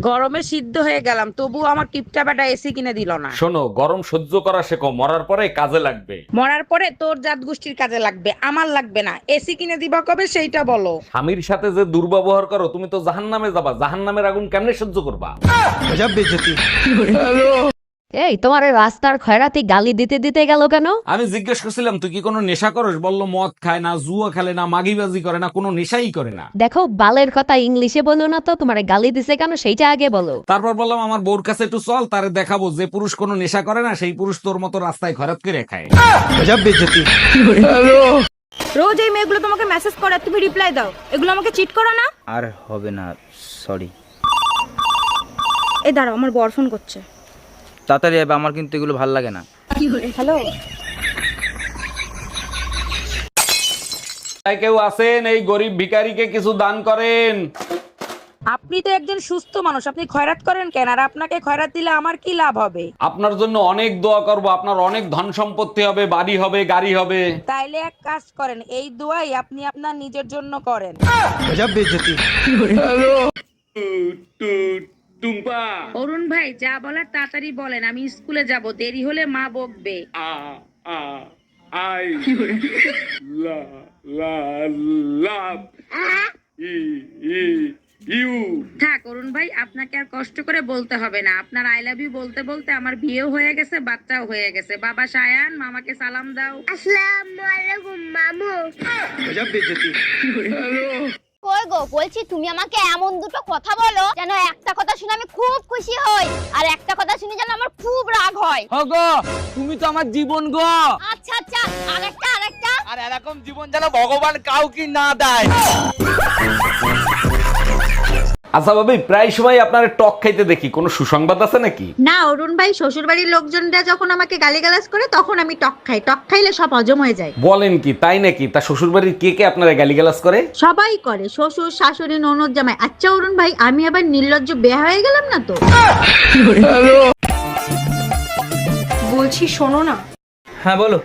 গরমে সিদ্ধ হয়ে গেলাম, তবু আমার কিপটা বেটা এসি কিনে দিল না। শোনো, গরম সহ্য করা শেখো, মরার পরে কাজে লাগবে। মরার পরে তোর জাত গোষ্ঠীর কাজে লাগবে, আমার লাগবে না। এসি কিনে দিবা কবে সেইটা বলো। স্বামীর সাথে যে দুর্ব্যবহার করো, তুমি তো জাহান্নামে যাবা। জাহান্নামের আগুন কেমনে সহ্য করবা? এই তোমার এই রাস্তার খয়রাতি গালি দিতে দিতে গেল কেন? আমি জিজ্ঞেস করছিলাম তুই কি কোনো নেশা করস, বললো মদ খায় না, জুয়া খেলে না, মাগিবাজি করে না, কোনো নেশাই করে না। দেখো বালের কথা ইংলিশে বলো না তো, তোমার গালি দিছে কেন সেইটা আগে বলো। তারপর বললাম আমার বউর কাছে একটু চল, তারে দেখাবো যে পুরুষ কোনো নেশা করে না, সেই পুরুষ তোর মতো রাস্তায় খরাত করে খায়। রোজ এই মেয়েগুলো তোমাকে মেসেজ করে, তুমি রিপ্লাই দাও, এগুলো আমাকে চিট করো না? আর হবে না, সরি। এই দাঁড়াও, আমার বর ফোন করছে। তাড়াতাড়ি আয়, আমার কিন্তু এগুলো ভাল লাগে না। হ্যালো। তাই কেউ আছেন, এই গরিব ভিখারিকে কিছু দান করেন। আপনি তো একজন সুস্থ মানুষ, আপনি খয়রাত করেন কেন? আর আপনাকে খয়রাত দিলে আমার কি লাভ হবে? আপনার জন্য অনেক দোয়া করব, আপনার অনেক ধন সম্পত্তি হবে, বাড়ি হবে, গাড়ি হবে। তাইলে এক কাজ করেন, এই দোয়াই আপনি আপনার নিজের জন্য করেন। অরুণ ভাই, যা বলার তাড়াতাড়ি বলেন, আমি স্কুলে যাব, দেরি হলে মা বকবে। থাক অরুণ ভাই, আপনাকে আর কষ্ট করে বলতে হবে না। আপনার আই লাভ ইউ বলতে বলতে আমার বিয়েও হয়ে গেছে, বাচ্চাও হয়ে গেছে। বাবা সায়ান, মামাকে সালাম দাও। আসসালামু আলাইকুম মামু। কই গো, বলছি তুমি আমাকে এমন দুটো কথা বলো যেন একটা কথা শুনে আমি খুব খুশি হই, আর একটা কথা শুনে যেন আমার খুব রাগ হয়। গো, তুমি তো আমার জীবন গো। আচ্ছা আচ্ছা, আরেকটা। আর এরকম জীবন যেন ভগবান কাউকে না দেয়। আচ্ছা ভাবি, প্রায় সময় আপনার টক খাইতে দেখি, কোনো সুসংবাদ আছে নাকি? না অরুণ ভাই, শ্বশুর বাড়ির লোকজনরা যখন আমাকে গালিগালাজ করে তখন আমি টক খাই। টক খাইলে সব হজম হয়ে যায়। বলেন কি, তাই নাকি? তা শ্বশুর বাড়ির কে কে আপনারা গালিগালাজ করে? সবাই করে, শ্বশুর শাশুড়ি ননদ জামাই। আচ্ছা অরুণ ভাই, আমি আবার নির্লজ্জ বেয়া হয়ে গেলাম না তো? বলছি শোনো না, হ্যাঁ বলো।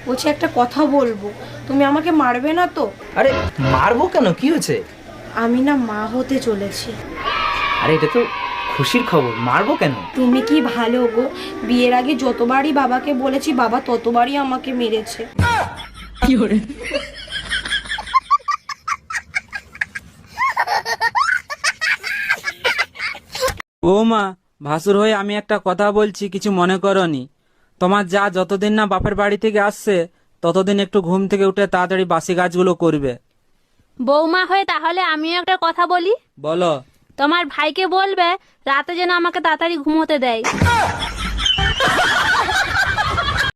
বলছি একটা কথা বলবো, তুমি আমাকে মারবে না তো? আরে মারবো কেন, কি হয়েছে? আমি না মা হতে চলেছি। আরে এটা তো খুশির খবর, মারবো কেন? তুমি কি ভালো গো, বিয়ের আগে যতবারই বাবাকে বলেছি, বাবা ততবারই আমাকে মেরেছে। ও মা, ভাসুর হয়ে আমি একটা কথা বলছি, কিছু মনে করনি। তোমার যা যতদিন না বাপের বাড়ি থেকে আসছে, ততদিন একটু ঘুম থেকে উঠে তাড়াতাড়ি বাসি কাজগুলো করবে। বৌমা হয়ে তাহলে আমিও একটা কথা বলি। বলো। তোমার ভাইকে বলবে রাতে যেন আমাকে তাড়াতাড়ি ঘুমোতে দেয়।